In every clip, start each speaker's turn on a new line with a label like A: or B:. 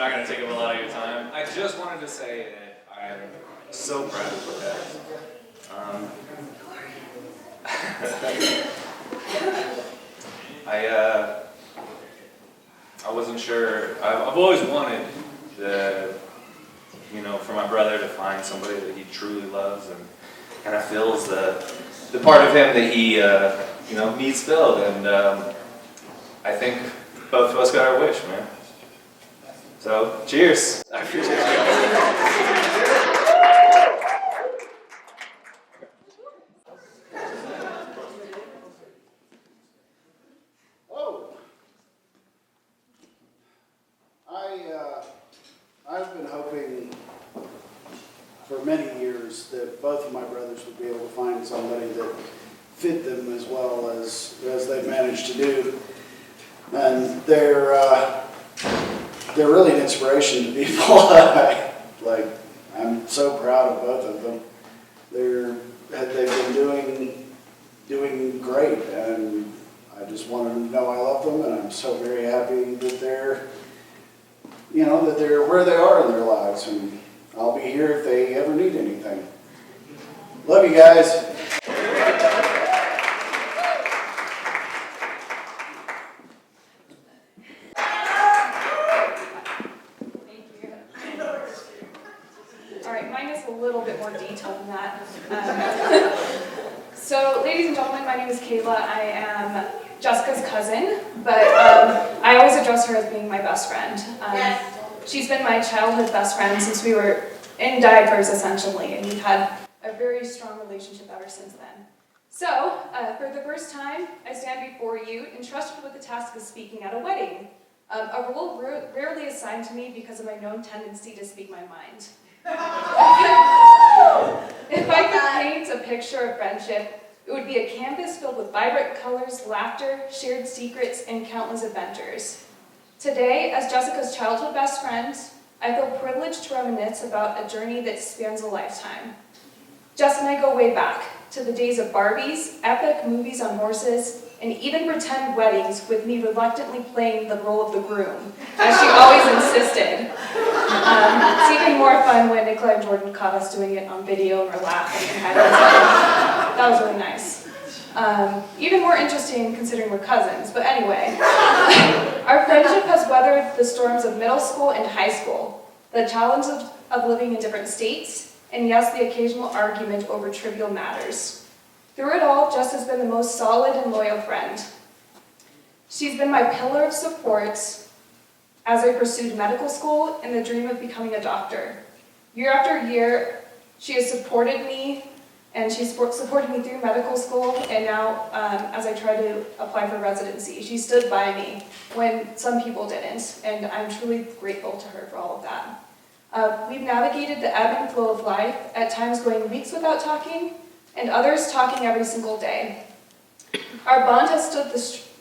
A: not going to take up a lot of your time. I just wanted to say that I'm so proud of you guys. I wasn't sure. I've always wanted for my brother to find somebody that he truly loves and kind of fills the part of him that he needs filled. And I think both of us got our wish, man. So, cheers. I appreciate you.
B: I've been hoping for many years that both of my brothers would be able to find somebody that fit them as well as they've managed to do. And they're really an inspiration to people. I'm so proud of both of them. They've been doing great, and I just want them to know I love them, and I'm so very happy that they're where they are in their lives, and I'll be here if they ever need anything. Love you guys.
C: Thank you. All right, mine is a little bit more detailed than that. So, ladies and gentlemen, my name is Kayla. I am Jessica's cousin, but I always address her as being my best friend. She's been my childhood best friend since we were in diapers, essentially, and we've had a very strong relationship ever since then. So, for the first time, I stand before you entrusted with the task of speaking at a wedding, a role rarely assigned to me because of my known tendency to speak my mind. If I could paint a picture of friendship, it would be a canvas filled with vibrant colors, laughter, shared secrets, and countless adventures. Today, as Jessica's childhood best friend, I feel privileged to reminisce about a journey that spans a lifetime. Jess and I go way back to the days of Barbies, epic movies on horses, and even pretend weddings with me reluctantly playing the role of the groom, as she always insisted. It's even more fun when Nicola and Jordan caught us doing it on video and we're laughing and having fun. That was really nice. Even more interesting considering we're cousins, but anyway. Our friendship has weathered the storms of middle school and high school, the challenge of living in different states, and yes, the occasional argument over trivial matters. Through it all, Jess has been the most solid and loyal friend. She's been my pillar of support as I pursued medical school and the dream of becoming a doctor. Year after year, she has supported me, and she supported me through medical school, and now as I try to apply for residency. She stood by me when some people didn't, and I'm truly grateful to her for all of that. We've navigated the ebb and flow of life, at times going weeks without talking, and others talking every single day. Our bond has stood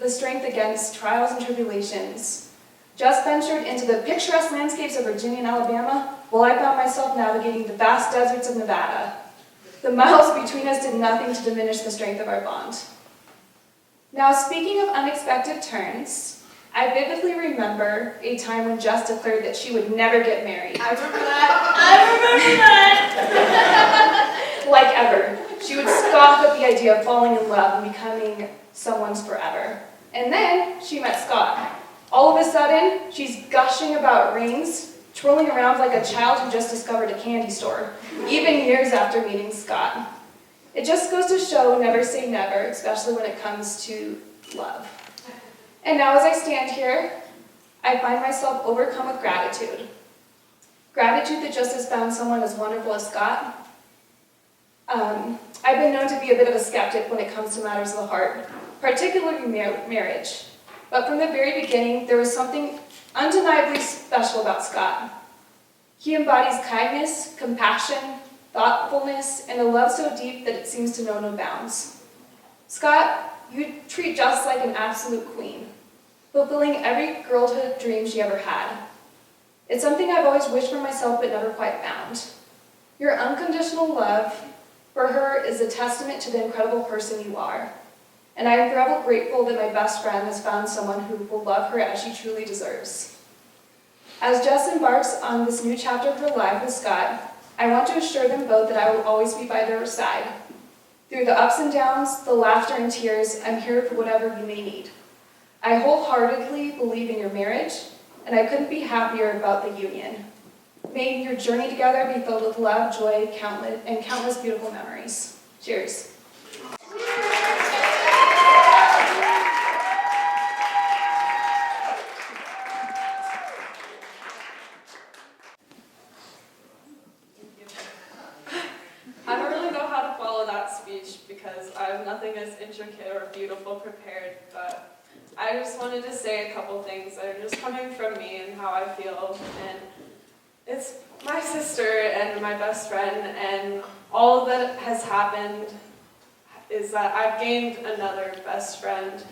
C: the strength against trials and tribulations. Jess ventured into the picturesque landscapes of Virginia and Alabama, while I found myself navigating the vast deserts of Nevada. The miles between us did nothing to diminish the strength of our bond. Now, speaking of unexpected turns, I vividly remember a time when Jess declared that she would never get married.
D: I remember that.
C: Like ever. She would scoff at the idea of falling in love and becoming someone's forever. And then she met Scott. All of a sudden, she's gushing about rings, twirling around like a child who just discovered a candy store, even years after meeting Scott. It just goes to show never say never, especially when it comes to love. And now as I stand here, I find myself overcome with gratitude. Gratitude that just has found someone as wonderful as Scott. I've been known to be a bit of a skeptic when it comes to matters of the heart, particularly marriage. But from the very beginning, there was something undeniably special about Scott. He embodies kindness, compassion, thoughtfulness, and a love so deep that it seems to know no bounds. Scott, you treat Jess like an absolute queen, fulfilling every girlhood dream she ever had. It's something I've always wished for myself but never quite found. Your unconditional love for her is a testament to the incredible person you are. And I am forever grateful that my best friend has found someone who will love her as she truly deserves. As Jess embarks on this new chapter of her life with Scott, I want to assure them both that I will always be by their side. Through the ups and downs, the laughter and tears, I'm here for whatever you may need. I wholeheartedly believe in your marriage, and I couldn't be happier about the union. May your journey together be filled with love, joy, and countless beautiful memories. Cheers.
D: I don't really know how to follow that speech because I have nothing as intricate or beautiful prepared, but I just wanted to say a couple things that are just coming from me and how I feel. And it's my sister and my best friend, and all that has happened is that I've gained another best friend,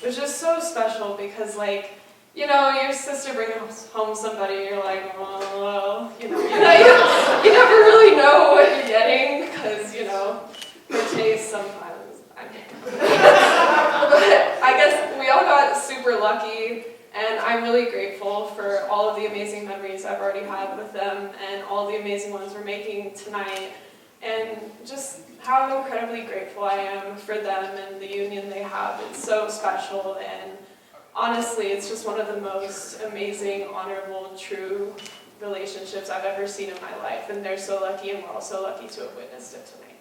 D: which is so special because, like, you know, your sister brings home somebody, you're like, oh, you never really know what you're getting, because, you know, her taste sometimes, but I guess we all got super lucky, and I'm really grateful for all of the amazing memories I've already had with them, and all the amazing ones we're making tonight, and just how incredibly grateful I am for them and the union they have. It's so special, and honestly, it's just one of the most amazing, honorable, true relationships I've ever seen in my life, and they're so lucky, and we're all so lucky to have witnessed it tonight.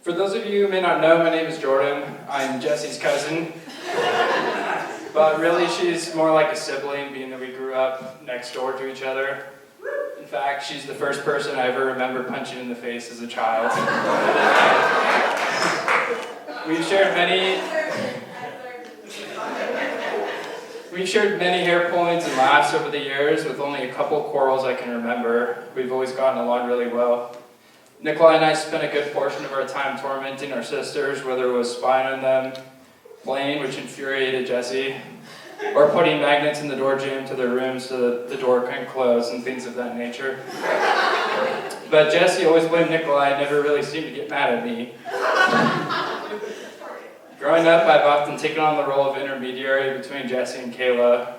E: For those of you who may not know, my name is Jordan. I'm Jesse's cousin. But really, she's more like a sibling, being that we grew up next door to each other. In fact, she's the first person I ever remember punching in the face as a child. We've shared many hair pullings and laughs over the years, with only a couple quarrels I can remember. We've always gotten along really well. Nikolai and I spent a good portion of our time tormenting our sisters, whether it was spying on them, playing, which infuriated Jesse, or putting magnets in the door jamb to their rooms so that the door couldn't close and things of that nature. But Jesse always blamed Nikolai and never really seemed to get mad at me. Growing up, I've often taken on the role of intermediary between Jesse and Kayla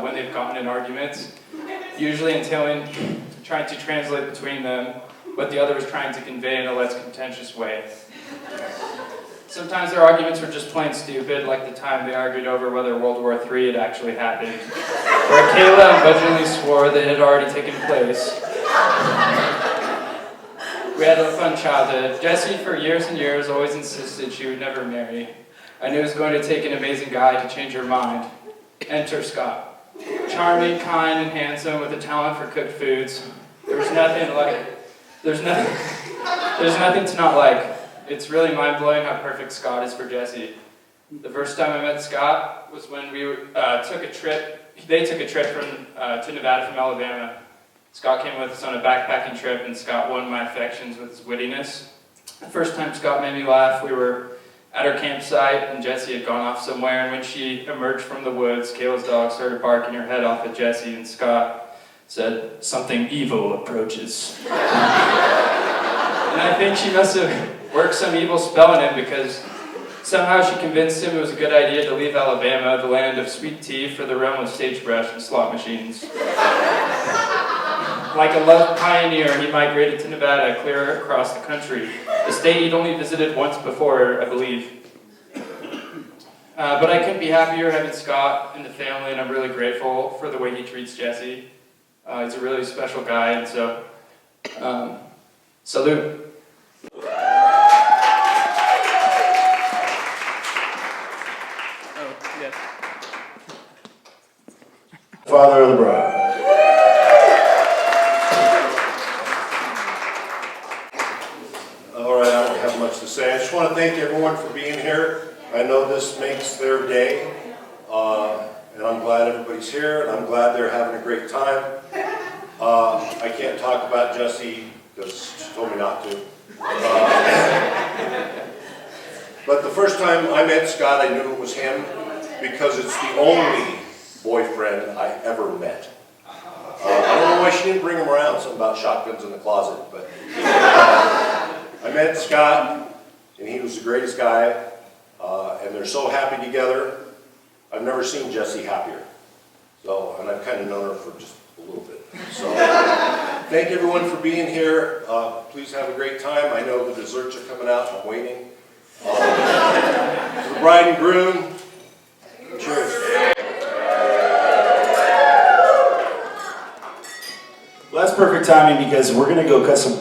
E: when they've gotten in arguments, usually entailing trying to translate between them what the other was trying to convey in a less contentious way. Sometimes their arguments were just plain stupid, like the time they argued over whether World War III had actually happened, where Kayla unbudgingly swore that it had already taken place. We had a fun childhood. Jessie, for years and years, always insisted she would never marry. I knew it was going to take an amazing guy to change her mind. Enter Scott. Charming, kind, and handsome, with a talent for cooked foods. There's nothing to not like. It's really mind-blowing how perfect Scott is for Jessie. The first time I met Scott was when we took a trip. They took a trip to Nevada from Alabama. Scott came with us on a backpacking trip, and Scott won my affections with his wittiness. The first time Scott made me laugh, we were at our campsite, and Jessie had gone off somewhere, and when she emerged from the woods, Kayla's dog started barking her head off at Jessie, and Scott said, "Something evil approaches." And I think she must have worked some evil spell on him, because somehow she convinced him it was a good idea to leave Alabama, the land of sweet tea, for the realm of sagebrush and slot machines. Like a loved pioneer, he migrated to Nevada, clear across the country, a state he'd only visited once before, I believe. But I couldn't be happier having Scott in the family, and I'm really grateful for the way he treats Jessie. He's a really special guy, and so, salute.
F: Father of the bride. All right, I don't have much to say. I just want to thank everyone for being here. I know this makes their day, and I'm glad everybody's here, and I'm glad they're having a great time. I can't talk about Jessie because she told me not to. But the first time I met Scott, I knew it was him, because it's the only boyfriend I ever met. I don't know why she didn't bring him around, something about shotguns in the closet, but I met Scott, and he was the greatest guy, and they're so happy together. I've never seen Jessie happier. So, and I've kind of known her for just a little bit. So, thank everyone for being here. Please have a great time. I know the desserts are coming out, I'm waiting. To the bride and groom, cheers.
G: Well, that's perfect timing because we're going to go cut some